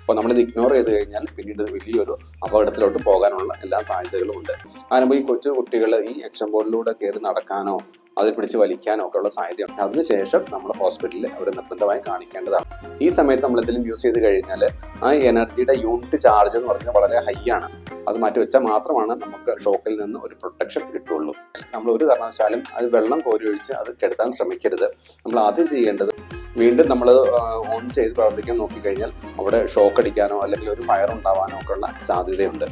അപ്പോൾ നമ്മളിത് ഇഗ്നോർ ചെയ്ത് കഴിഞ്ഞാൽ പിന്നീട് വലിയൊരു അപകടത്തിലോട്ട് പോകാനുള്ള എല്ലാ സാധ്യതകളും ഉണ്ട്. അതിനുമ്പോൾ ഈ കൊച്ചു കുട്ടികൾ ഈ എക്ഷൻ ബോർഡിലൂടെ കയറി നടക്കാനോ അതിൽ പിടിച്ച് വലിക്കാനോ ഒക്കെ ഉള്ള സാധ്യതയുണ്ട്. അതിനുശേഷം നമ്മൾ ഹോസ്പിറ്റലിൽ അവരെ നിർബന്ധമായി കാണിക്കേണ്ടതാണ്. ഈ സമയത്ത് നമ്മൾ എന്തെങ്കിലും യൂസ് ചെയ്ത് കഴിഞ്ഞാൽ ആ എനർജിയുടെ യൂണിറ്റ് ചാർജ് എന്ന് പറഞ്ഞാൽ വളരെ ഹൈ ആണ്. അത് മാറ്റി വെച്ചാൽ മാത്രമാണ് നമുക്ക് ഷോക്കിൽ നിന്ന് ഒരു പ്രൊട്ടക്ഷൻ കിട്ടുള്ളൂ. നമ്മൾ ഒരു കാരണവശാലും അത് വെള്ളം കോരി ഒഴിച്ച് അത് കെടുത്താൻ ശ്രമിക്കരുത്. നമ്മൾ ആദ്യം ചെയ്യേണ്ടത് വീണ്ടും നമ്മൾ ഓൺ ചെയ്ത് പ്രവർത്തിക്കാൻ നോക്കിക്കഴിഞ്ഞാൽ അവിടെ ഷോക്ക് അടിക്കാനോ അല്ലെങ്കിൽ ഒരു ഫയർ ഉണ്ടാവാനോ ഒക്കെ ഉള്ള സാധ്യതയുണ്ട്.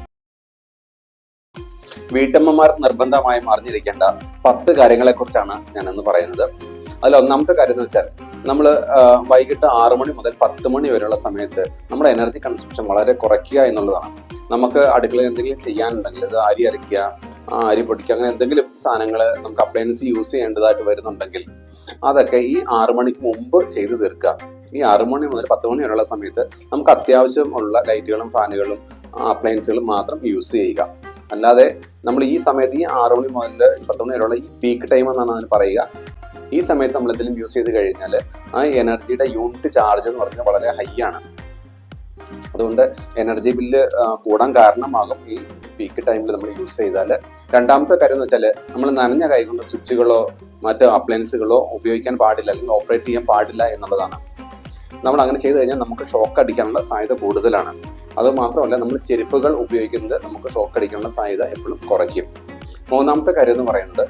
വീട്ടമ്മമാർ നിർബന്ധമായും അറിഞ്ഞിരിക്കേണ്ട 10 കാര്യങ്ങളെ കുറിച്ചാണ് ഞാനൊന്ന് പറയുന്നത്. അതിൽ ഒന്നാമത്തെ കാര്യം എന്ന് വെച്ചാൽ നമ്മൾ വൈകിട്ട് 6 മണി മുതൽ 10 മണി വരെയുള്ള സമയത്ത് നമ്മുടെ എനർജി കൺസംഷൻ വളരെ കുറയ്ക്കുക എന്നുള്ളതാണ്. നമുക്ക് അടുക്കളയിൽ എന്തെങ്കിലും ചെയ്യാനുണ്ടെങ്കിൽ അത് അരി അരയ്ക്കുക, അരി പൊടിക്കുക, അങ്ങനെ എന്തെങ്കിലും സാധനങ്ങൾ നമുക്ക് അപ്ലയൻസ് യൂസ് ചെയ്യേണ്ടതായിട്ട് വരുന്നുണ്ടെങ്കിൽ അതൊക്കെ ഈ 6 മണിക്ക് മുമ്പ് ചെയ്തു തീർക്കുക. ഈ 6 മണി മുതൽ 10 മണി വരെയുള്ള സമയത്ത് നമുക്ക് അത്യാവശ്യമുള്ള ലൈറ്റുകളും ഫാനുകളും അപ്ലയൻസുകളും മാത്രം യൂസ് ചെയ്യുക. അല്ലാതെ നമ്മൾ ഈ സമയത്ത് ഈ 6 മണി മുതൽ 10 മണി വരെയുള്ള ഈ പീക്ക് ടൈം എന്നാണ് അതിന് പറയുക. ഈ സമയത്ത് നമ്മൾ എന്തെങ്കിലും യൂസ് ചെയ്ത് കഴിഞ്ഞാൽ ആ എനർജിയുടെ യൂണിറ്റ് ചാർജ് എന്ന് പറഞ്ഞാൽ വളരെ ഹൈ ആണ്. അതുകൊണ്ട് എനർജി ബില്ല് കൂടാൻ കാരണമാകും ഈ പീക്ക് ടൈമിൽ നമ്മൾ യൂസ് ചെയ്താൽ. രണ്ടാമത്തെ കാര്യം എന്ന് വെച്ചാൽ നമ്മൾ നനഞ്ഞ കൈ കൊണ്ട് സ്വിച്ചുകളോ മറ്റ് അപ്ലയൻസുകളോ ഉപയോഗിക്കാൻ പാടില്ല, അല്ലെങ്കിൽ ഓപ്പറേറ്റ് ചെയ്യാൻ പാടില്ല എന്നുള്ളതാണ്. നമ്മൾ അങ്ങനെ ചെയ്തു കഴിഞ്ഞാൽ നമുക്ക് ഷോക്ക് അടിക്കാനുള്ള സാധ്യത കൂടുതലാണ്. അത് മാത്രമല്ല, നമ്മൾ ചെരുപ്പുകൾ ഉപയോഗിക്കുന്നത് നമുക്ക് ഷോക്ക് അടിക്കാനുള്ള സാധ്യത എപ്പോഴും കുറയ്ക്കും. മൂന്നാമത്തെ കാര്യം എന്ന് പറയുന്നത്,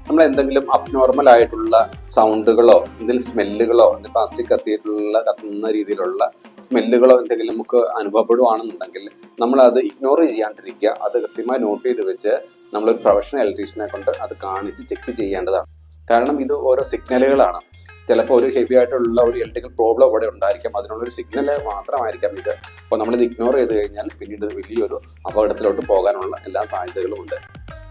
നമ്മൾ എന്തെങ്കിലും അബ്നോർമൽ ആയിട്ടുള്ള സൗണ്ടുകളോ എന്തെങ്കിലും സ്മെല്ലുകളോ പ്ലാസ്റ്റിക് കത്തുന്ന രീതിയിലുള്ള സ്മെല്ലുകളോ എന്തെങ്കിലും നമുക്ക് അനുഭവപ്പെടുവാണെന്നുണ്ടെങ്കിൽ നമ്മൾ അത് ഇഗ്നോർ ചെയ്യാണ്ടിരിക്കുക. അത് കൃത്യമായി നോട്ട് ചെയ്ത് വെച്ച് നമ്മളൊരു പ്രൊഫഷണൽ ഇലക്ട്രീഷ്യനെ കൊണ്ട് അത് കാണിച്ച് ചെക്ക് ചെയ്യേണ്ടതാണ്. കാരണം ഇത് ഓരോ സിഗ്നലുകളാണ്. ചിലപ്പോൾ ഒരു ഹെവി ആയിട്ടുള്ള ഒരു ഇലക്ട്രിക്കൽ പ്രോബ്ലം ഇവിടെ ഉണ്ടായിരിക്കാം, അതിനുള്ളൊരു സിഗ്നൽ മാത്രമായിരിക്കാം ഇത്. അപ്പോൾ നമ്മളിത് ഇഗ്നോർ ചെയ്ത് കഴിഞ്ഞാൽ പിന്നീട് വലിയൊരു അപകടത്തിലോട്ട് പോകാനുള്ള എല്ലാ സാധ്യതകളും ഉണ്ട്.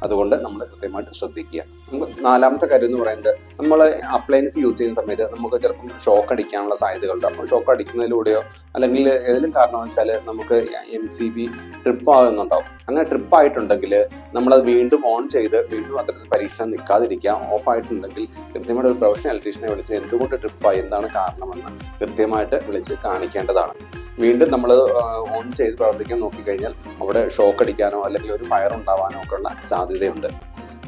അതുകൊണ്ട് നമ്മൾ കൃത്യമായിട്ട് ശ്രദ്ധിക്കുക. നമുക്ക് നാലാമത്തെ കാര്യം എന്ന് പറയുന്നത്, നമ്മൾ അപ്ലയൻസ് യൂസ് ചെയ്യുന്ന സമയത്ത് നമുക്ക് ചിലപ്പം ഷോക്ക് അടിക്കാനുള്ള സാധ്യതകളുണ്ട്. അപ്പോൾ ഷോക്ക് അടിക്കുന്നതിലൂടെയോ അല്ലെങ്കിൽ ഏതെങ്കിലും കാരണവശാൽ നമുക്ക് MCB ട്രിപ്പ് ആകുന്നുണ്ടാവും. അങ്ങനെ ട്രിപ്പ് ആയിട്ടുണ്ടെങ്കിൽ നമ്മളത് വീണ്ടും ഓൺ ചെയ്ത് വീണ്ടും അത്തരത്തിൽ പരീക്ഷണം നിൽക്കാതിരിക്കുക. ഓഫ് ആയിട്ടുണ്ടെങ്കിൽ കൃത്യമായിട്ട് ഒരു പ്രൊഫഷണൽ ഇലക്ട്രീഷ്യനെ വിളിച്ച് എന്തുകൊണ്ട് ട്രിപ്പായി, എന്താണ് കാരണമെന്ന് കൃത്യമായിട്ട് വിളിച്ച് കാണിക്കേണ്ടതാണ്. വീണ്ടും നമ്മൾ ഓൺ ചെയ്ത് പ്രവർത്തിക്കാൻ നോക്കിക്കഴിഞ്ഞാൽ അവിടെ ഷോക്ക് അടിക്കാനോ അല്ലെങ്കിൽ ഒരു ഫയർ ഉണ്ടാവാനോ ഒക്കെ ഉള്ള സാധ്യതയുണ്ട്.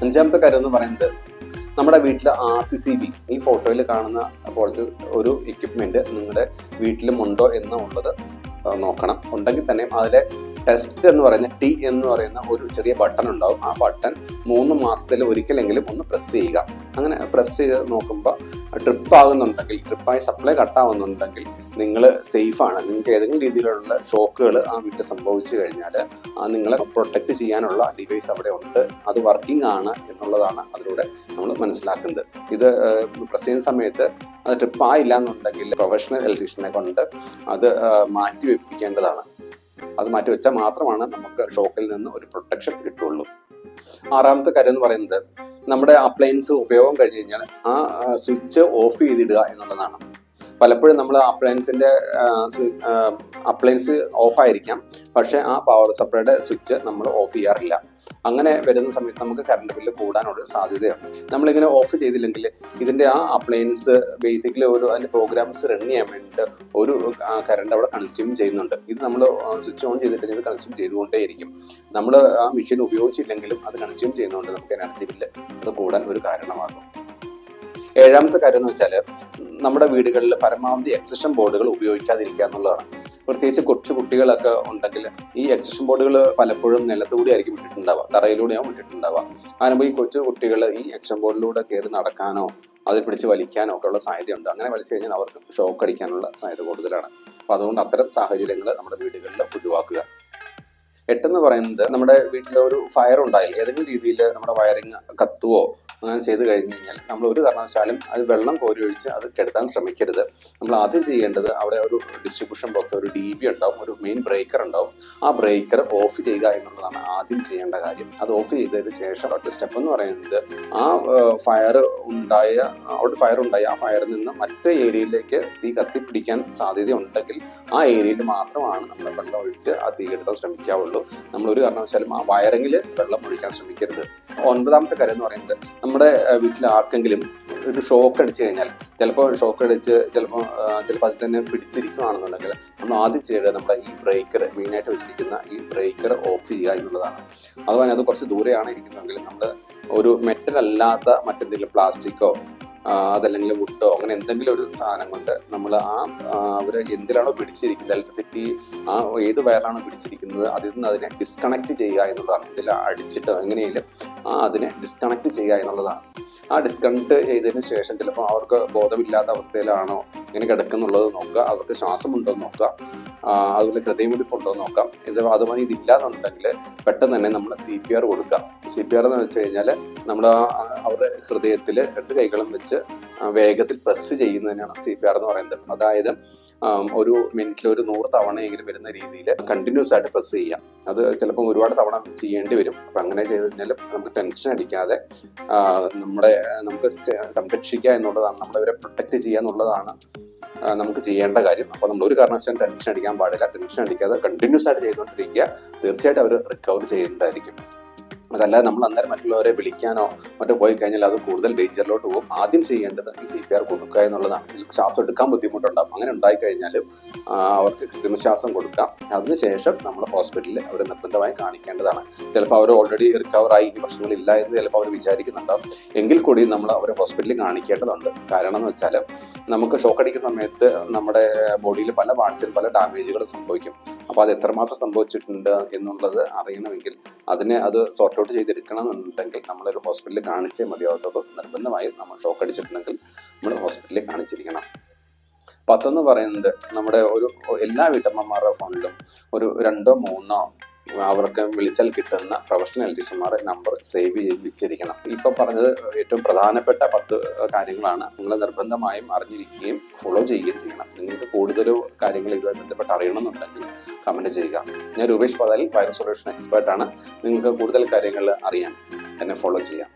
അഞ്ചാമത്തെ കാര്യം എന്ന് പറയുന്നത്, നമ്മുടെ വീട്ടിൽ RCCB, ഈ ഫോട്ടോയിൽ കാണുന്ന പോലത്തെ ഒരു എക്യുപ്മെന്റ് നിങ്ങളുടെ വീട്ടിലും ഉണ്ടോ എന്നുള്ളത് നോക്കണം. ഉണ്ടെങ്കിൽ തന്നെ അതിലെ ടെസ്റ്റ് എന്ന് പറയുന്ന T എന്ന് പറയുന്ന ഒരു ചെറിയ ബട്ടൺ ഉണ്ടാവും. ആ ബട്ടൺ 3 മാസത്തിൽ ഒരിക്കലെങ്കിലും ഒന്ന് പ്രസ് ചെയ്യുക. അങ്ങനെ പ്രസ് ചെയ്ത് നോക്കുമ്പോൾ ട്രിപ്പ് ആകുന്നുണ്ടെങ്കിൽ, ട്രിപ്പായി സപ്ലൈ കട്ടാവുന്നുണ്ടെങ്കിൽ നിങ്ങൾ സേഫാണ്. നിങ്ങൾക്ക് ഏതെങ്കിലും രീതിയിലുള്ള ഷോക്കുകൾ ആ വീട്ടിൽ സംഭവിച്ചു കഴിഞ്ഞാൽ നിങ്ങളെ പ്രൊട്ടക്ട് ചെയ്യാനുള്ള ഡിവൈസ് അവിടെ ഉണ്ട്, അത് വർക്കിംഗ് ആണ് എന്നുള്ളതാണ് അതിലൂടെ നമ്മൾ മനസ്സിലാക്കുന്നത്. ഇത് പ്രസ് ചെയ്യുന്ന സമയത്ത് അത് ട്രിപ്പ് ആയില്ല എന്നുണ്ടെങ്കിൽ പ്രൊഫഷണൽ ഇലക്ട്രീഷ്യനെ കൊണ്ട് അത് മാറ്റി വെപ്പിക്കേണ്ടതാണ്. അത് മാറ്റി വെച്ചാൽ മാത്രമാണ് നമുക്ക് ഷോക്കിൽ നിന്ന് ഒരു പ്രൊട്ടക്ഷൻ കിട്ടുള്ളൂ. ആറാമത്തെ കാര്യം എന്ന് പറയുന്നത്, നമ്മുടെ അപ്ലയൻസ് ഉപയോഗം കഴിഞ്ഞ് കഴിഞ്ഞാൽ ആ സ്വിച്ച് ഓഫ് ചെയ്തിടുക എന്നുള്ളതാണ്. പലപ്പോഴും നമ്മൾ അപ്ലയൻസ് ഓഫ് ആയിരിക്കാം, പക്ഷെ ആ പവർ സപ്ലൈയുടെ സ്വിച്ച് നമ്മൾ ഓഫ് ചെയ്യാറില്ല. അങ്ങനെ വരുന്ന സമയത്ത് നമുക്ക് കറണ്ട് ബില്ല് കൂടാനുള്ള സാധ്യതയാണ്. നമ്മളിങ്ങനെ ഓഫ് ചെയ്തില്ലെങ്കിൽ ഇതിന്റെ ആ അപ്ലയൻസ് ബേസിക്കലി അതിന്റെ പ്രോഗ്രാംസ് റൺ ചെയ്യാൻ വേണ്ടിയിട്ട് ഒരു കറണ്ട് അവിടെ കൺസ്യൂം ചെയ്യുന്നുണ്ട്. ഇത് നമ്മൾ സ്വിച്ച് ഓൺ ചെയ്തിട്ടുണ്ടെങ്കിൽ ഇത് കൺസ്യൂം ചെയ്തുകൊണ്ടേയിരിക്കും. നമ്മൾ ആ മെഷീൻ ഉപയോഗിച്ചില്ലെങ്കിലും അത് കൺസ്യൂം ചെയ്യുന്നതുകൊണ്ട് നമുക്ക് എനർജി ബില്ല് അത് കൂടാൻ ഒരു കാരണമാകും. ഏഴാമത്തെ കാര്യം എന്ന് വെച്ചാൽ, നമ്മുടെ വീടുകളിൽ പരമാവധി എക്സഷൻ ബോർഡുകൾ ഉപയോഗിക്കാതിരിക്കുക എന്നുള്ളതാണ്. പ്രത്യേകിച്ച് കൊച്ചു കുട്ടികളൊക്കെ ഉണ്ടെങ്കിൽ ഈ എക്സഷൻ ബോർഡുകൾ പലപ്പോഴും നിലത്തുകൂടി ആയിരിക്കും വിട്ടിട്ടുണ്ടാവുക, തറയിലൂടെയാണ് വിട്ടിട്ടുണ്ടാവുക. അതിനുമ്പോൾ ഈ കൊച്ചു കുട്ടികൾ ഈ എക്സഷൻ ബോർഡിലൂടെ കയറി നടക്കാനോ അതിൽ പിടിച്ച് വലിക്കാനോ ഒക്കെ ഉള്ള സാധ്യതയുണ്ട്. അങ്ങനെ വലിച്ചു കഴിഞ്ഞാൽ അവർക്ക് ഷോക്ക് അടിക്കാനുള്ള സാധ്യത കൂടുതലാണ്. അപ്പോൾ അതുകൊണ്ട് അത്തരം സാഹചര്യങ്ങൾ നമ്മുടെ വീടുകളിൽ ഒഴിവാക്കുക. 8 എന്ന് പറയുന്നത്, നമ്മുടെ വീട്ടിൽ ഒരു ഫയർ ഉണ്ടായി ഏതെങ്കിലും രീതിയിൽ നമ്മുടെ വയറിങ് കത്തുവോ അങ്ങനെ ചെയ്ത് കഴിഞ്ഞ് കഴിഞ്ഞാൽ നമ്മൾ ഒരു കാരണവശാലും അത് വെള്ളം കോരി ഒഴിച്ച് അത് കെടുത്താൻ ശ്രമിക്കരുത്. നമ്മൾ ആദ്യം ചെയ്യേണ്ടത് അവിടെ ഒരു ഡിസ്ട്രിബ്യൂഷൻ ബോക്സ്, ഒരു DB ഉണ്ടാവും, ഒരു മെയിൻ ബ്രേക്കർ ഉണ്ടാവും. ആ ബ്രേക്കർ ഓഫ് ചെയ്യുക എന്നുള്ളതാണ് ആദ്യം ചെയ്യേണ്ട കാര്യം. അത് ഓഫ് ചെയ്തതിന് ശേഷം അടുത്ത സ്റ്റെപ്പ് എന്ന് പറയുന്നത്, ആ ഫയർ ഉണ്ടായി ആ ഫയറിൽ നിന്ന് മറ്റേ ഏരിയയിലേക്ക് തീ കത്തിപ്പിടിക്കാൻ സാധ്യത ഉണ്ടെങ്കിൽ ആ ഏരിയയിൽ മാത്രമാണ് നമ്മൾ വെള്ളം ഒഴിച്ച് ആ തീ കെടുത്താൻ ശ്രമിക്കാവുള്ളൂ. നമ്മൾ ഒരു കാരണവശാലും ആ വയറിങ്ങിൽ വെള്ളം ഒഴിക്കാൻ ശ്രമിക്കരുത്. 9ാമത്തെ കാര്യം എന്ന് പറയുന്നത്, നമ്മുടെ വീട്ടിൽ ആർക്കെങ്കിലും ഒരു ഷോക്ക് അടിച്ചു കഴിഞ്ഞാൽ ചിലപ്പോൾ ഷോക്ക് അടിച്ച് ചിലപ്പോൾ അതിൽ തന്നെ പിടിച്ചിരിക്കുകയാണെന്നുണ്ടെങ്കിൽ നമ്മൾ ആദ്യം ചെയ്യേണ്ടത് നമ്മുടെ ഈ ബ്രേക്കർ, മെയിനായിട്ട് വെച്ചിരിക്കുന്ന ഈ ബ്രേക്കർ ഓഫ് ചെയ്യുക എന്നുള്ളതാണ്. അതുപോലെ അത് കുറച്ച് ദൂരെയാണ് ഇരിക്കുന്നതെങ്കിൽ നമ്മൾ ഒരു മെറ്റൽ അല്ലാത്ത മറ്റെന്തെങ്കിലും പ്ലാസ്റ്റിക്കോ അതല്ലെങ്കിൽ വുഡോ അങ്ങനെ എന്തെങ്കിലും ഒരു സാധനം കൊണ്ട് നമ്മൾ അവർ എന്തിലാണോ പിടിച്ചിരിക്കുന്നത്, ഇലക്ട്രിസിറ്റി ഏത് വയറാണോ പിടിച്ചിരിക്കുന്നത് അതിൽ നിന്ന് അതിനെ ഡിസ്കണക്ട് ചെയ്യുക എന്നുള്ളതാണ്. ഇതിൽ അടിച്ചിട്ടോ എങ്ങനെയെങ്കിലും അതിനെ ഡിസ്കണക്ട് ചെയ്യുക എന്നുള്ളതാണ്. ഡിസ്കണക്ട് ചെയ്തതിന് ശേഷം ചിലപ്പോൾ അവർക്ക് ബോധമില്ലാത്ത അവസ്ഥയിലാണോ ഇങ്ങനെ കിടക്കുന്നുള്ളത് നോക്കുക, അവർക്ക് ശ്വാസമുണ്ടോ എന്ന് നോക്കുക, അതുപോലെ ഹൃദയമിടിപ്പുണ്ടോ എന്ന് നോക്കാം. അതുപോലെ ഇതില്ലാന്നുണ്ടെങ്കിൽ പെട്ടെന്ന് തന്നെ നമ്മൾ CPR കൊടുക്കുക. CPR എന്ന് വെച്ച് കഴിഞ്ഞാൽ നമ്മൾ അവരുടെ ഹൃദയത്തിൽ 2 കൈകളും വെച്ച് വേഗത്തിൽ പ്രസ് ചെയ്യുന്നതിനാണ് CPR എന്ന് പറയുന്നത്. അതായത് ഒരു മിനിറ്റിൽ ഒരു 100 തവണയെങ്കിലും വരുന്ന രീതിയിൽ കണ്ടിന്യൂസ് ആയിട്ട് പ്രസ് ചെയ്യാം. അത് ചിലപ്പോൾ ഒരുപാട് തവണ ചെയ്യേണ്ടി വരും. അപ്പം അങ്ങനെ ചെയ്ത് കഴിഞ്ഞാൽ നമുക്ക് ടെൻഷൻ അടിക്കാതെ നമുക്ക് സംരക്ഷിക്കുക എന്നുള്ളതാണ്, നമ്മളവരെ പ്രൊട്ടക്റ്റ് ചെയ്യുക എന്നുള്ളതാണ് നമുക്ക് ചെയ്യേണ്ട കാര്യം. അപ്പോൾ നമ്മൾ ഒരു കാരണവശാലും ടെൻഷൻ അടിക്കാൻ പാടില്ല. ടെൻഷൻ അടിക്കാതെ കണ്ടിന്യൂസ് ആയിട്ട് ചെയ്തുകൊണ്ടിരിക്കുക. തീർച്ചയായിട്ടും അവർ റിക്കവർ ചെയ്യുന്നതായിരിക്കും. അതല്ലാതെ നമ്മൾ അന്നേരം മറ്റുള്ളവരെ വിളിക്കാനോ മറ്റോ പോയി കഴിഞ്ഞാൽ അത് കൂടുതൽ ഡേഞ്ചറിലോട്ട് പോകും. ആദ്യം ചെയ്യേണ്ടത് ഈ CPR കൊടുക്കുക എന്നുള്ളതാണ്. ശ്വാസം എടുക്കാൻ ബുദ്ധിമുട്ടുണ്ടാകും. അങ്ങനെ ഉണ്ടായിക്കഴിഞ്ഞാൽ അവർക്ക് കൃത്രിമശ്വാസം കൊടുക്കാം. അതിനുശേഷം നമ്മൾ ഹോസ്പിറ്റലിൽ അവർ നിർബന്ധമായി കാണിക്കേണ്ടതാണ്. ചിലപ്പോൾ അവർ ഓൾറെഡി റിക്കവറായി, ഈ പ്രശ്നങ്ങളില്ല എന്ന് ചിലപ്പോൾ അവർ വിചാരിക്കുന്നുണ്ടാവും. എങ്കിൽ കൂടി നമ്മൾ അവരെ ഹോസ്പിറ്റലിൽ കാണിക്കേണ്ടതുണ്ട്. കാരണം എന്ന് വെച്ചാൽ നമുക്ക് ഷോക്ക് അടിക്കുന്ന സമയത്ത് നമ്മുടെ ബോഡിയിൽ പല പാർട്സിൽ പല ഡാമേജുകൾ സംഭവിക്കും. അപ്പോൾ അത് എത്രമാത്രം സംഭവിച്ചിട്ടുണ്ട് എന്നുള്ളത് അറിയണമെങ്കിൽ അത് സോർട്ട് ഔട്ട് ചെയ്തെടുക്കണമെന്നുണ്ടെങ്കിൽ നമ്മളൊരു ഹോസ്പിറ്റലിൽ കാണിച്ചേ മതിയാവത്തുള്ളൂ. നിർബന്ധമായും നമ്മൾ ഷോക്ക് അടിച്ചിട്ടുണ്ടെങ്കിൽ നമ്മൾ ഹോസ്പിറ്റലിൽ കാണിച്ചിരിക്കണം. 10 എന്ന് പറയുന്നത് നമ്മുടെ എല്ലാ വീട്ടമ്മമാരുടെ ഫോണിലും ഒരു 2 or 3 അവർക്ക് വിളിച്ചാൽ കിട്ടുന്ന പ്രൊഫഷണൽ ഇലക്ട്രീഷ്യന്മാരുടെ നമ്പർ സേവ് ചെയ്ത് വെച്ചിരിക്കണം. ഇപ്പം പറഞ്ഞത് ഏറ്റവും പ്രധാനപ്പെട്ട 10 കാര്യങ്ങളാണ്. നിങ്ങൾ നിർബന്ധമായും അറിഞ്ഞിരിക്കുകയും ഫോളോ ചെയ്യുകയും ചെയ്യണം. നിങ്ങൾക്ക് കൂടുതൽ കാര്യങ്ങൾ ഇതുമായി ബന്ധപ്പെട്ട് അറിയണമെന്നുണ്ടെങ്കിൽ കമന്റ് ചെയ്യുക. ഞാൻ രൂപേഷ് പതാലി, വൈറൽ സൊല്യൂഷൻ എക്സ്പേർട്ട് ആണ്. നിങ്ങൾക്ക് കൂടുതൽ കാര്യങ്ങൾ അറിയാൻ എന്നെ ഫോളോ ചെയ്യാം.